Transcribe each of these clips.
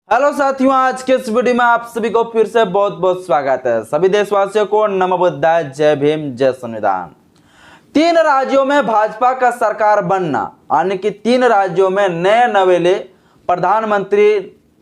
Hello साथियों, आज के इस वीडियो में आप सभी को फिर से बहुत बहुत स्वागत है। सभी देशवासियों को नमो बुद्धाय, जय भीम, जय संविधान। 3 राज्यों में भाजपा का सरकार बनना यानी कि 3 राज्यों में नए नवेले प्रधानमंत्री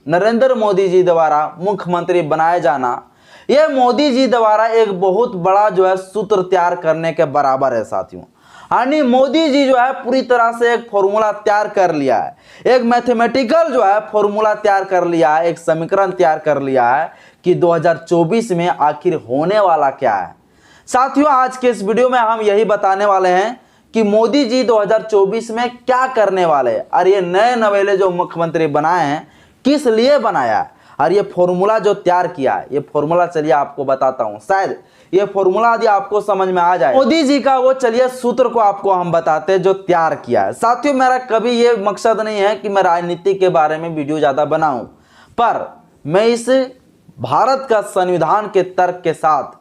नरेंद्र मोदी जी द्वारा मुख्यमंत्री बनाए जाना, यह मोदी जी द्वारा एक बहुत बड़ा सूत्र तैयार करने के बराबर है साथियों। यानी मोदी जी पूरी तरह से एक फॉर्मूला तैयार कर लिया है, एक मैथमेटिकल फॉर्मूला तैयार कर लिया है, एक समीकरण तैयार कर लिया है कि 2024 में आखिर होने वाला क्या है। साथियों, आज के इस वीडियो में हम यही बताने वाले हैं कि मोदी जी 2024 में क्या करने वाले हैं और ये नए नवेले जो मुख्यमंत्री बनाए हैं किस लिए बनाया है और ये फॉर्मूला जो तैयार किया है, ये फॉर्मूला चलिए आपको बताता हूं। शायद ये फॉर्मूला यदि आपको समझ में आ जाए, मोदी जी का वो चलिए सूत्र को आपको हम बताते हैं जो तैयार किया है। साथियों, मेरा कभी ये मकसद नहीं है कि मैं राजनीति के बारे में वीडियो ज्यादा बनाऊं, पर मैं इस भारत का संविधान के तर्क के साथ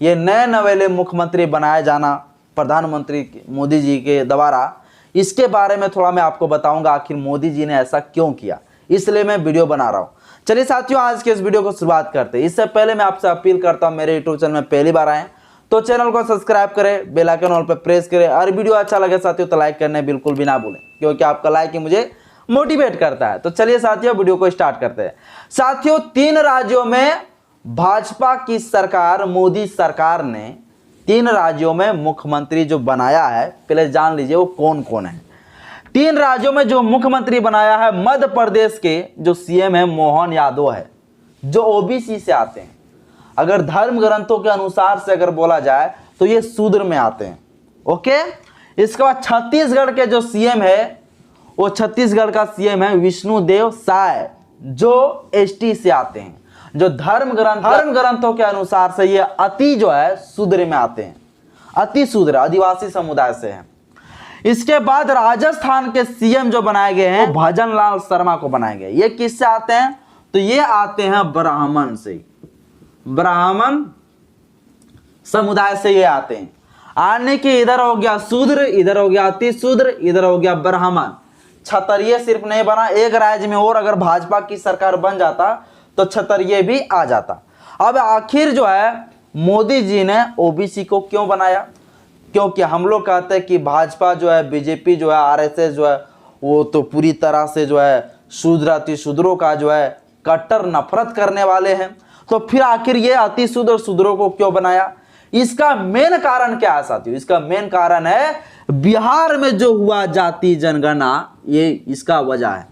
ये नए नवेले मुख्यमंत्री बनाया जाना प्रधानमंत्री मोदी जी के द्वारा, इसके बारे में थोड़ा मैं आपको बताऊंगा आखिर मोदी जी ने ऐसा क्यों किया, इसलिए मैं वीडियो बना रहा हूं। चलिए साथियों, आज के इस वीडियो को शुरुआत करते हैं। इससे पहले मैं आपसे अपील करता हूं, मेरे यूट्यूब चैनल में पहली बार आए तो चैनल को सब्सक्राइब करें, बेल आइकन ऑल पे प्रेस करें और वीडियो अच्छा लगे साथियों तो लाइक करने बिल्कुल भी ना भूलें, क्योंकि आपका लाइक ही मुझे मोटिवेट करता है। तो चलिए साथियों, वीडियो को स्टार्ट करते हैं। साथियों, 3 राज्यों में भाजपा की सरकार, मोदी सरकार ने 3 राज्यों में मुख्यमंत्री जो बनाया है, पहले जान लीजिए वो कौन कौन है। 3 राज्यों में जो मुख्यमंत्री बनाया है, मध्य प्रदेश के जो सीएम है मोहन यादव है, जो ओबीसी से आते हैं। अगर धर्म ग्रंथों के अनुसार से अगर बोला जाए तो ये शूद्र में आते हैं। ओके, इसके बाद छत्तीसगढ़ के जो सीएम है, वो छत्तीसगढ़ का सीएम है विष्णुदेव साय, जो एसटी से आते हैं। जो धर्म ग्रंथों के अनुसार से ये अति शूद्र में आते हैं, अति शूद्र आदिवासी समुदाय से हैं। इसके बाद राजस्थान के सीएम जो बनाए गए हैं, भजन लाल शर्मा को बनाए गए। ये किससे आते हैं? तो ये आते हैं ब्राह्मण से, ब्राह्मण समुदाय से ये आते हैं। आने के इधर हो गया शूद्र, इधर हो गया अति शूद्र, इधर हो गया ब्राह्मण। क्षत्रिय सिर्फ नहीं बना, एक राज्य में और अगर भाजपा की सरकार बन जाता तो क्षत्रिय भी आ जाता। अब आखिर मोदी जी ने ओबीसी को क्यों बनाया? क्योंकि हम लोग कहते हैं कि भाजपा बीजेपी आरएसएस वो तो पूरी तरह से शूद्र अति शूद्रों का कट्टर नफरत करने वाले हैं। तो फिर आखिर ये अति शूद्र शूद्रों को क्यों बनाया? इसका मेन कारण क्या है साथियों? इसका मेन कारण है बिहार में जो हुआ जाति जनगणना, ये इसका वजह है।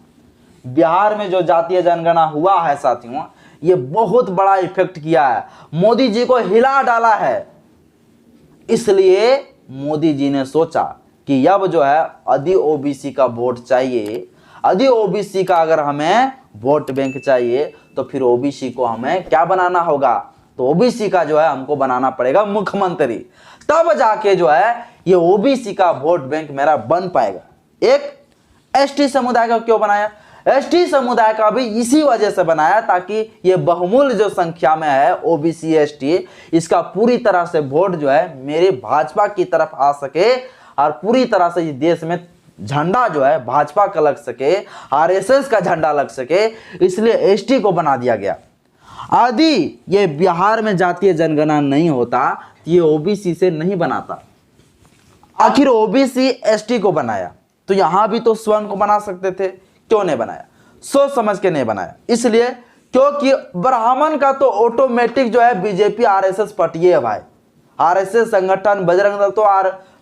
बिहार में जो जातीय जनगणना हुआ है साथियों, ये बहुत बड़ा इफेक्ट किया है, मोदी जी को हिला डाला है। इसलिए मोदी जी ने सोचा कि अब अधिक ओबीसी का वोट चाहिए, अधिक ओबीसी का अगर हमें वोट बैंक चाहिए तो फिर ओबीसी को हमें क्या बनाना होगा? तो ओबीसी का हमको बनाना पड़ेगा मुख्यमंत्री, तब जाके ये ओबीसी का वोट बैंक मेरा बन पाएगा। एक एसटी समुदाय का क्यों बनाया? एसटी समुदाय का भी इसी वजह से बनाया ताकि ये बहुमूल्य जो संख्या में है ओबीसी एसटी, इसका पूरी तरह से वोट मेरे भाजपा की तरफ आ सके और पूरी तरह से इस देश में झंडा भाजपा का लग सके, आरएसएस का झंडा लग सके, इसलिए एसटी को बना दिया गया। यदि ये बिहार में जातीय जनगणना नहीं होता तो ये ओबीसी से नहीं बनाता। आखिर ओबीसी एसटी को बनाया तो यहां भी तो स्वर्ण को बना सकते थे, क्यों नहीं बनाया? सोच समझ के नहीं बनाया। इसलिए क्योंकि ब्राह्मण का तो ऑटोमेटिक बीजेपी आरएसएस पटिए है भाई। आरएसएस संगठन बजरंग दल तो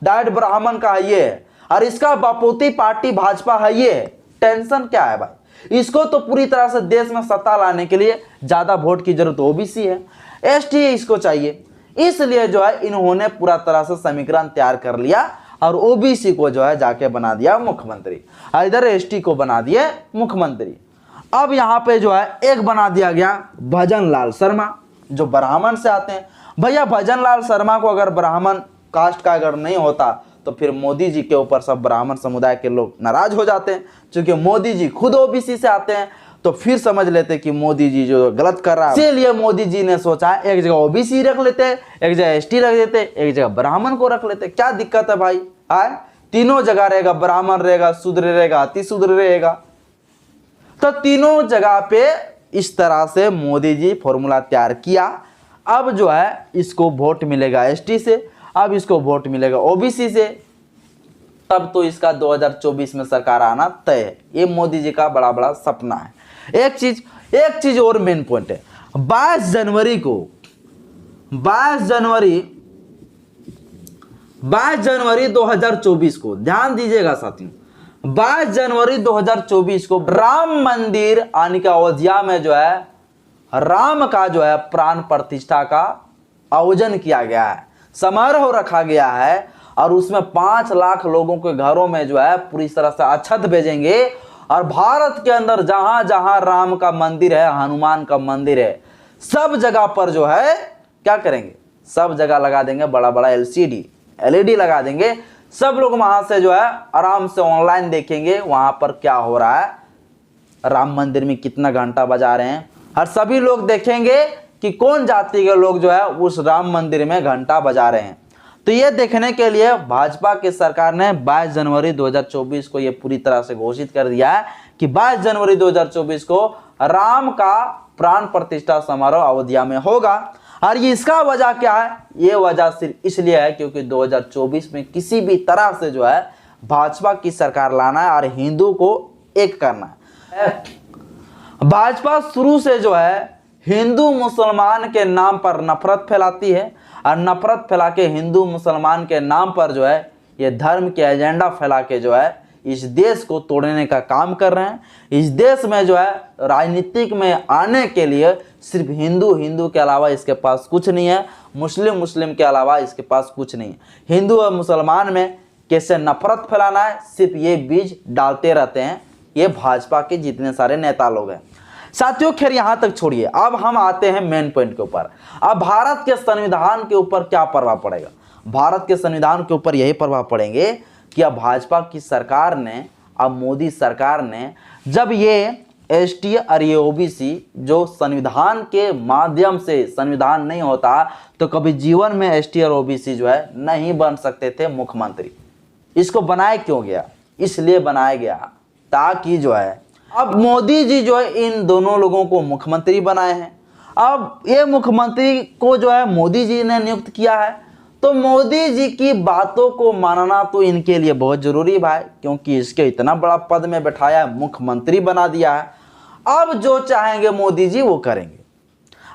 डायरेक्ट ब्राह्मण का है ये, और इसका बापूती पार्टी भाजपा है ये। टेंशन क्या है भाई? इसको तो पूरी तरह से देश में सत्ता लाने के लिए ज्यादा वोट की जरूरत ओबीसी है, एसटी इसको चाहिए। इसलिए इन्होंने पूरा तरह से समीकरण तैयार कर लिया और ओबीसी को जाके बना दिया मुख्यमंत्री, इधर एसटी को बना दिए मुख्यमंत्री। अब यहाँ पे एक बना दिया गया भजन लाल शर्मा, जो ब्राह्मण से आते हैं। भैया भजन लाल शर्मा को अगर ब्राह्मण कास्ट का अगर नहीं होता तो फिर मोदी जी के ऊपर सब ब्राह्मण समुदाय के लोग नाराज हो जाते हैं। क्योंकि मोदी जी खुद ओबीसी से आते हैं तो फिर समझ लेते कि मोदी जी जो गलत कर रहा है। इसीलिए मोदी जी ने सोचा एक जगह ओबीसी रख लेते, एक जगह एसटी रख देते, एक जगह ब्राह्मण को रख लेते। क्या दिक्कत है भाई? तीनों जगह रहेगा, ब्राह्मण रहेगा, शूद्र रहेगा, अति शूद्र रहेगा। तो तीनों जगह पे इस तरह से मोदी जी फॉर्मूला तैयार किया। अब जो है इसको वोट मिलेगा एसटी से, अब इसको वोट मिलेगा ओबीसी से, तब तो इसका 2024 में सरकार आना तय है। ये मोदी जी का बड़ा बड़ा सपना है। एक चीज और मेन पॉइंट है, 22 जनवरी 2024 को ध्यान दीजिएगा साथियों, 22 जनवरी 2024 को राम मंदिर आने का अयोध्या में जो है राम का जो है प्राण प्रतिष्ठा का आयोजन किया गया है, समारोह रखा गया है और उसमें 5 लाख लोगों के घरों में जो है पूरी तरह से अक्षत भेजेंगे और भारत के अंदर जहां जहां राम का मंदिर है, हनुमान का मंदिर है, सब जगह पर जो है क्या करेंगे, सब जगह लगा देंगे बड़ा बड़ा एलईडी लगा देंगे। सब लोग वहां से जो है आराम से ऑनलाइन देखेंगे वहां पर क्या हो रहा है, राम मंदिर में कितना घंटा बजा रहे हैं, और सभी लोग देखेंगे कि कौन जाति के लोग जो है उस राम मंदिर में घंटा बजा रहे हैं। तो ये देखने के लिए भाजपा की सरकार ने 22 जनवरी 2024 को ये पूरी तरह से घोषित कर दिया है कि 22 जनवरी 2024 को राम का प्राण प्रतिष्ठा समारोह अयोध्या में होगा। और ये इसका वजह क्या है, ये वजह सिर्फ इसलिए है क्योंकि 2024 में किसी भी तरह से जो है भाजपा की सरकार लाना है और हिंदू को एक करना है। भाजपा शुरू से जो है हिंदू मुसलमान के नाम पर नफरत फैलाती है और नफरत फैला के हिंदू मुसलमान के नाम पर जो है ये धर्म के एजेंडा फैला के जो है इस देश को तोड़ने का काम कर रहे हैं। इस देश में जो है राजनीतिक में आने के लिए सिर्फ हिंदू के अलावा इसके पास कुछ नहीं है, मुस्लिम के अलावा इसके पास कुछ नहीं है। हिंदू और मुसलमान में कैसे नफरत फैलाना है, सिर्फ ये बीज डालते रहते हैं ये भाजपा के जितने सारे नेता लोग हैं। साथियों खैर यहाँ तक छोड़िए, अब हम आते हैं मेन पॉइंट के ऊपर। अब भारत के संविधान के ऊपर क्या प्रभाव पड़ेगा, भारत के संविधान के ऊपर यही प्रभाव पड़ेंगे कि अब भाजपा की सरकार ने, अब मोदी सरकार ने जब ये एसटी और ये ओबीसी जो संविधान के माध्यम से, संविधान नहीं होता तो कभी जीवन में एसटी और ओबीसी जो है नहीं बन सकते थे मुख्यमंत्री। इसको बनाया क्यों गया, इसलिए बनाया गया ताकि जो है अब मोदी जी जो है इन दोनों लोगों को मुख्यमंत्री बनाए हैं। अब ये मुख्यमंत्री को जो है मोदी जी ने नियुक्त किया है, तो मोदी जी की बातों को मानना तो इनके लिए बहुत जरूरी भाई, क्योंकि इसके इतना बड़ा पद में बैठाया है, मुख्यमंत्री बना दिया है। अब जो चाहेंगे मोदी जी वो करेंगे।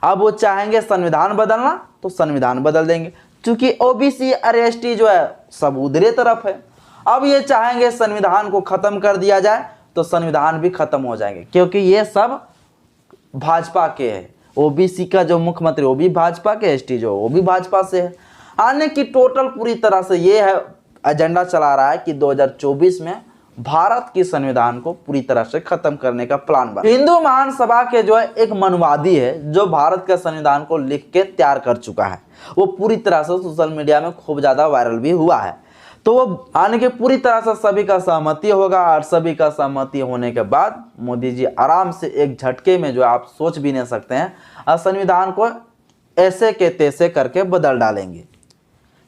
अब वो चाहेंगे संविधान बदलना तो संविधान बदल देंगे, क्योंकि ओबीसी और एसटी जो है सब उधरे तरफ है। अब ये चाहेंगे संविधान को खत्म कर दिया जाए तो संविधान भी खत्म हो जाएंगे, क्योंकि ये सब भाजपा के है। ओबीसी का जो मुख्यमंत्री वो भी भाजपा के, एसटी जो वो भी भाजपा से है। आने की टोटल पूरी तरह से ये है एजेंडा चला रहा है कि 2024 में भारत की संविधान को पूरी तरह से खत्म करने का प्लान बना। हिंदू महासभा के जो है एक मनवादी है जो भारत के संविधान को लिख के तैयार कर चुका है, वो पूरी तरह से सोशल मीडिया में खूब ज्यादा वायरल भी हुआ है। तो वो आने के पूरी तरह से सभी का सहमति होगा और सभी का सहमति होने के बाद मोदी जी आराम से एक झटके में जो आप सोच भी नहीं सकते हैं और संविधान को ऐसे के तैसे करके बदल डालेंगे।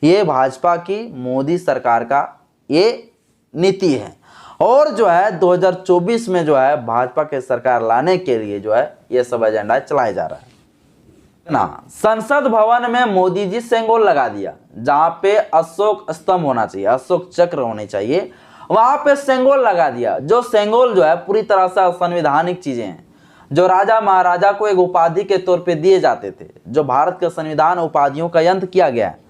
ये भाजपा की मोदी सरकार का ये नीति है। और जो है 2024 में जो है भाजपा के सरकार लाने के लिए जो है ये सब एजेंडा चलाया जा रहा है ना। संसद भवन में मोदी जी सेंगोल लगा दिया, जहां पे अशोक स्तंभ होना चाहिए, अशोक चक्र होने चाहिए, वहां पे सेंगोल लगा दिया। जो सेंगोल जो है पूरी तरह से असंवैधानिक चीजें हैं, जो राजा महाराजा को एक उपाधि के तौर पे दिए जाते थे, जो भारत के संविधान उपाधियों का अंत किया गया है,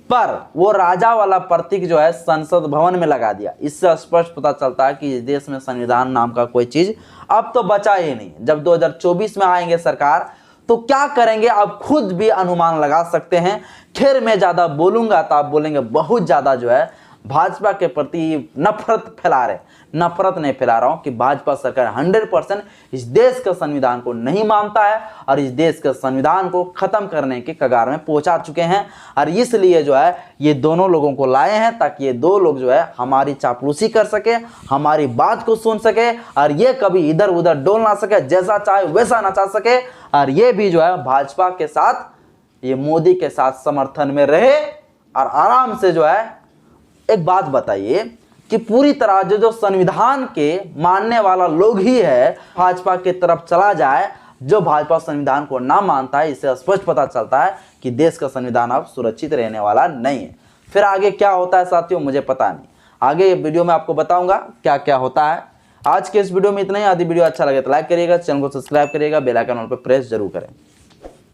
पर वो राजा वाला प्रतीक जो है संसद भवन में लगा दिया। इससे स्पष्ट पता चलता है कि इस देश में संविधान नाम का कोई चीज अब तो बचा ही नहीं। जब 2024 में आएंगे सरकार तो क्या करेंगे आप खुद भी अनुमान लगा सकते हैं। खैर मैं ज्यादा बोलूंगा तो आप बोलेंगे बहुत ज्यादा जो है भाजपा के प्रति नफरत फैला रहे। नफरत नहीं फैला रहा हूं कि भाजपा सरकार 100% इस देश के संविधान को नहीं मानता है और इस देश के संविधान को खत्म करने के कगार में पहुंचा चुके हैं। और इसलिए जो है ये दोनों लोगों को लाए हैं ताकि ये दो लोग जो है हमारी चापलूसी कर सके, हमारी बात को सुन सके और ये कभी इधर उधर डोल ना सके, जैसा चाहे वैसा नचा सके। और ये भी जो है भाजपा के साथ, ये मोदी के साथ समर्थन में रहे और आराम से जो है। एक बात बताइए कि पूरी तरह जो संविधान के मानने वाला लोग ही है भाजपा की तरफ चला जाए जो भाजपा संविधान को ना मानता है, इससे स्पष्ट पता चलता है कि देश का संविधान अब सुरक्षित रहने वाला नहीं है। फिर आगे क्या होता है साथियों, मुझे पता नहीं, आगे वीडियो में आपको बताऊंगा क्या क्या होता है। आज के इस वीडियो में इतना ही। यदि वीडियो अच्छा लगे तो लाइक करिएगा, चैनल को सब्सक्राइब करिएगा, बेल आइकन ऑल पर प्रेस जरूर करें।